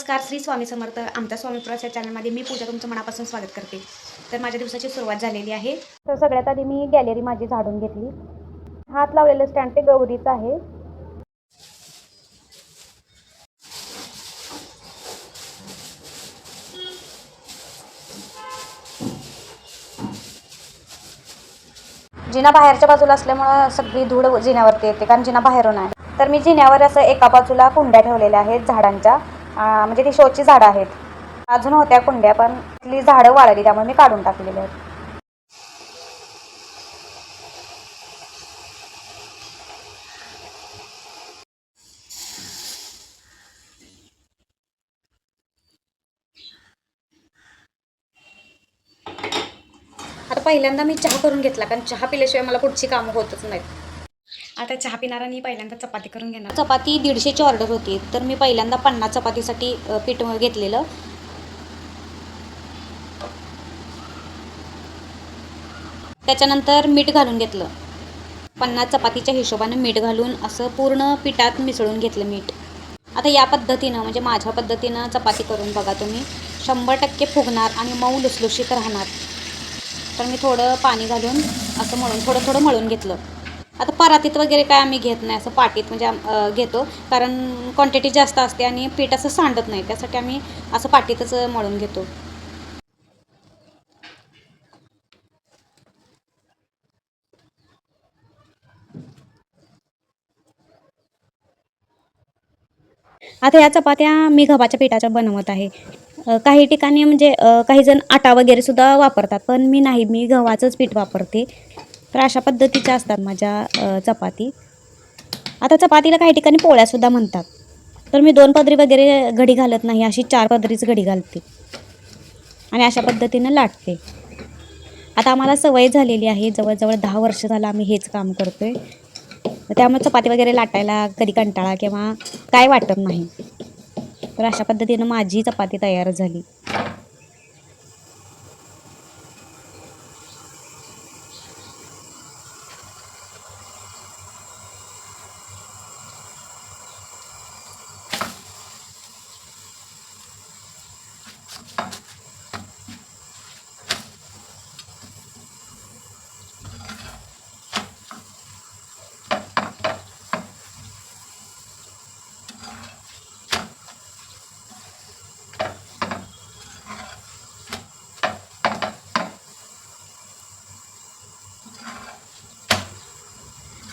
नमस्कार, श्री स्वामी समर्थ. आमच्या स्वामी प्रवास या चॅनलमध्ये मी पूजा तुमचं मनापासून स्वागत करते. तर माझ्या दिवसाची सुरुवात झालेली आहे. तर सगळ्यात आधी मी गॅलरी माझी झाडून घेतली. हात लावलेलं स्टँड ते गौरीचं आहे. जिना बाहेरच्या बाजूला असल्यामुळं सगळी धूळ जिन्यावरती येते, कारण जिना बाहेरून आहे. तर मी जिन्यावर असं एका बाजूला कुंड्या ठेवलेल्या आहेत झाडांच्या, म्हणजे ती शोची झाडं आहेत. अजून होत्या कुंड्या, पण ती झाडं वाळली त्यामुळे मी काढून टाकलेली आहेत. आता पहिल्यांदा मी चहा करून घेतला, कारण चहा पिल्याशिवाय मला पुढची कामं होतच नाहीत. आता चहा पिणाऱ्यांनी पहिल्यांदा चपाती करून घेणार. चपाती 150ची ऑर्डर होती, तर मी पहिल्यांदा 50 चपातीसाठी पीठ घेतलेलं. त्याच्यानंतर मीठ घालून घेतलं. 50 चपातीच्या हिशोबाने मीठ घालून असं पूर्ण पिठात मिसळून घेतलं मीठ. आता या पद्धतीनं, म्हणजे माझ्या पद्धतीनं चपाती करून बघा तुम्ही. 100% फुगणार आणि मऊ लुसलुशीत राहणार. तर मी थोडं पाणी घालून असं मळून थोडं थोडं मळून घेतलं. आता परातीत वगैरे काय आम्ही घेत नाही, असं पाटीत म्हणजे घेतो, कारण क्वांटिटी जास्त असते आणि पीठ असं सांडत नाही, त्यासाठी आम्ही असं पाटीतच मळून घेतो. आता या चपात्या मी गव्हाच्या पिठाच्या बनवत आहे. काही ठिकाणी म्हणजे काही जण आटा वगैरे सुद्धा वापरतात, पण मी नाही, मी गव्हाचंच पीठ वापरते. तर अशा पद्धतीच्या असतात माझ्या चपाती. आता चपातीला काही ठिकाणी पोळ्यासुद्धा म्हणतात. तर मी 2 पदरी वगैरे घडी घालत नाही, अशी 4 पदरीच घडी घालते आणि अशा पद्धतीनं लाटते. आता आम्हाला सवय झालेली आहे, जवळजवळ 10 वर्ष झालं आम्ही हेच काम करतोय. त्यामुळे चपाती वगैरे लाटायला कधी कंटाळा किंवा काय वाटत नाही. तर अशा पद्धतीनं माझी चपाती तयार झाली.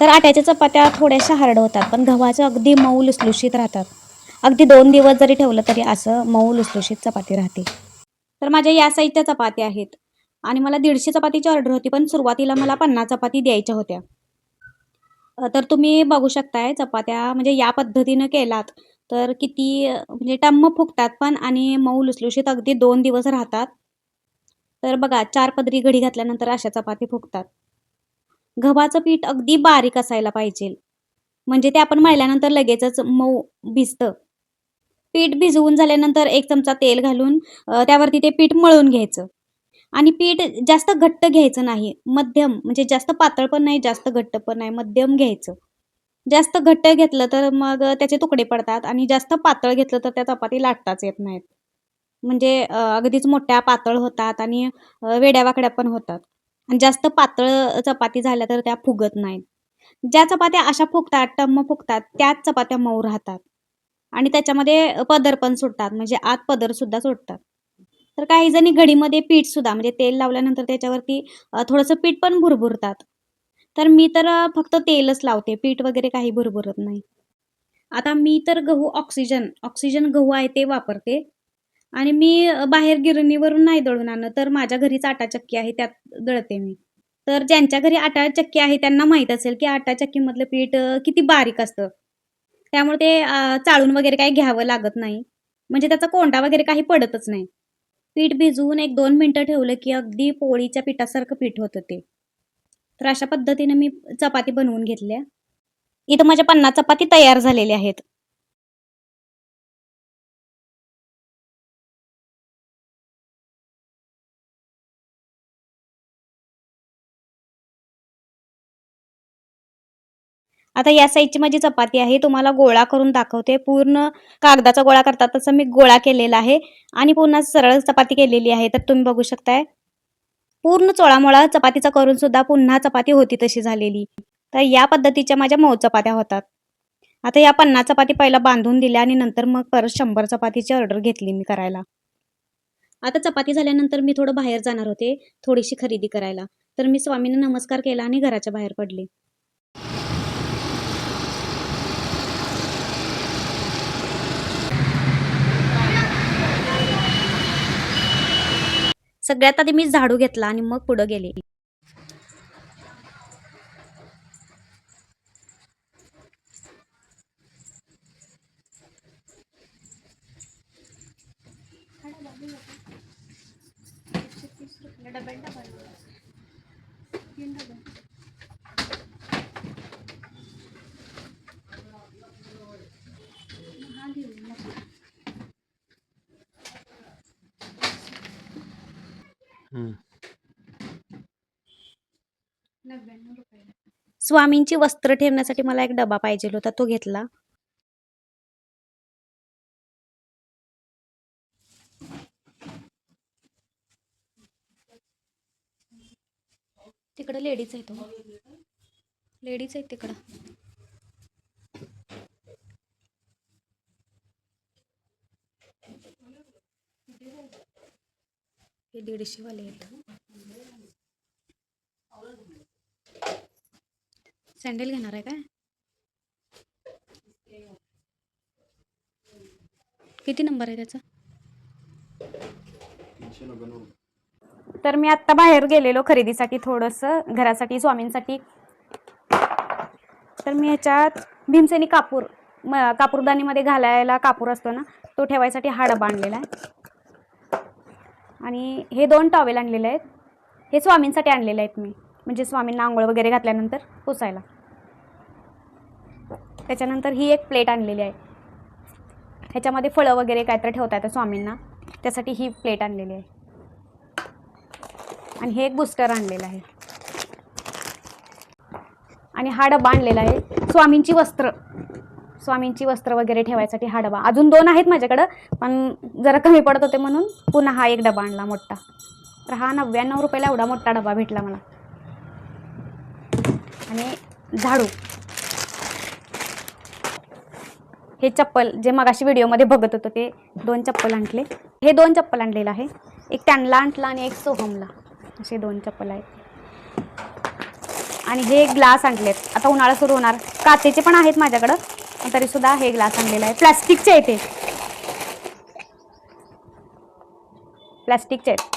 तर आट्याच्या चपात्या थोड्याशा हार्ड होतात, पण गव्हाच्या अगदी मऊ लुसलुशीत राहतात. अगदी 2 दिवस जरी ठेवलं तरी असं मऊ लुसलुशीत चपाती राहते. तर माझ्या या साईजच्या चपात्या आहेत आणि मला 150 चपातीची ऑर्डर होती, पण सुरुवातीला मला 50 चपाती द्यायच्या होत्या. तर तुम्ही बघू शकताय, चपात्या म्हणजे या पद्धतीनं केलात तर किती म्हणजे टम्म फुगतात पण आणि मऊ लुसलुशीत अगदी 2 दिवस राहतात. तर बघा, 4 पदरी घडी घातल्यानंतर अशा चपाती फुगतात. गव्हाचं पीठ अगदी बारीक असायला पाहिजे, म्हणजे ते आपण मळल्यानंतर लगेचच मऊ भिजतं. पीठ भिजवून झाल्यानंतर 1 चमचा तेल घालून त्यावरती ते पीठ मळून घ्यायचं आणि पीठ जास्त घट्ट घ्यायचं नाही, मध्यम, म्हणजे जास्त पातळ पण नाही, जास्त घट्ट पण नाही, मध्यम घ्यायचं. जास्त घट्ट घेतलं तर मग त्याचे तुकडे पडतात आणि जास्त पातळ घेतलं तर त्या चपाती लाटताच येत नाहीत. म्हणजे अगदीच मोठ्या पातळ होतात आणि वेड्यावाकड्या पण होतात. आणि जास्त पातळ चपाती झाल्या तर त्या फुगत नाहीत. ज्या चपात्या अशा फुगतात, टम्म फुगतात, त्याच चपात्या मऊ राहतात आणि त्याच्यामध्ये पदर पण सुटतात, म्हणजे आत पदरसुद्धा सुटतात. तर काही जणी घडीमध्ये पीठसुद्धा, म्हणजे तेल लावल्यानंतर त्याच्यावरती थोडंसं पीठ पण भुरभुरतात. तर मी तर फक्त तेलच लावते, पीठ वगैरे काही भुरभुरत नाही. आता मी तर गहू ऑक्सिजन गहू आहे ते वापरते आणि मी बाहेर गिरणीवरून नाही दळून आणत, तर माझ्या घरीच आटा चक्की आहे, त्यात दळते मी. तर ज्यांच्या घरी आटा चक्की आहे त्यांना माहीत असेल, की आटा चक्कीमधलं पीठ किती बारीक असतं. त्यामुळे ते चाळून वगैरे काही घ्यावं लागत नाही. म्हणजे त्याचा कोंडा वगैरे काही पडतच नाही. पीठ भिजवून 1-2 मिनिटं ठेवलं, की अगदी पोळीच्या पिठासारखं पीठ होतं ते. तर अशा पद्धतीने मी चपाती बनवून घेतल्या. इथं माझ्या 50 चपाती तयार झालेल्या आहेत. आता या साईजची माझी चपाती आहे, तुम्हाला गोळा करून दाखवते. पूर्ण कागदाचा गोळा करतात तसं मी गोळा केलेला आहे आणि पुन्हा सरळ चपाती केलेली आहे. तर तुम्ही बघू शकताय पूर्ण चोळामोळा चपातीचा करून सुद्धा पुन्हा चपाती होती तशी झालेली. तर या पद्धतीच्या माझ्या मऊ चपात्या होतात. आता या 50 चपाती पहिला बांधून दिल्या आणि नंतर मग परत 100 चपातीची ऑर्डर घेतली मी करायला. आता चपाती झाल्यानंतर मी थोडं बाहेर जाणार होते, थोडीशी खरेदी करायला. तर मी स्वामींना नमस्कार केला आणि घराच्या बाहेर पडले. सगळ्यात आधी मी झाडू घेतला आणि मग पुढे गेले. स्वामींची वस्त्र ठेवण्यासाठी मला एक डबा पाहिजे होता, तो घेतला. तिकडं लेडीज आहेत, लेडीज आहेत तिकडं. हे 150 वाले आहेत. सँडल घेणार आहे काय? किती नंबर आहे त्याचा? तर मी आत्ता बाहेर गेलेलो खरेदीसाठी, थोडंसं घरासाठी स्वामींसाठी. तर मी ह्याच्यात भीमसेनी कापूरदानीमध्ये घालायला कापूर असतो ना, तो ठेवायसाठी हा डबा आणलेला आहे. आणि हे 2 टॉवेल आणलेले आहेत. हे स्वामींसाठी आणलेले आहेत मी, म्हणजे स्वामींना आंघोळ वगैरे घातल्यानंतर पुसायला. त्याच्यानंतर ही एक प्लेट आणलेली आहे, ह्याच्यामध्ये फळं वगैरे काहीतरी ठेवता येतं स्वामींना, त्यासाठी ही प्लेट आणलेली आहे. आणि हे एक बुस्टर आणलेलं आहे. आणि हा डबा आणलेला आहे स्वामींची वस्त्र वगैरे ठेवायसाठी हा डबा. अजून 2 आहेत माझ्याकडं, पण जरा कमी पडत होते म्हणून पुन्हा हा एक डबा आणला मोठा. तर हा 99 रुपयाला एवढा मोठा डबा भेटला मला. आणि झाडू, हे चप्पल जे मगाशी व्हिडिओमध्ये बघत होतो ते 2 चप्पल आणले. हे 2 चप्पल आणलेलं आहे, एक त्यांना आणला आणि एक सोहमला, असे 2 चप्पल आहेत. आणि हे ग्लास आणलेत, आता उन्हाळा सुरू होणार. काचेचे पण आहेत माझ्याकडं, तरी सुद्धा हे ग्लास आणलेला आहे. प्लास्टिकचे आहेत, प्लास्टिकचे आहेत.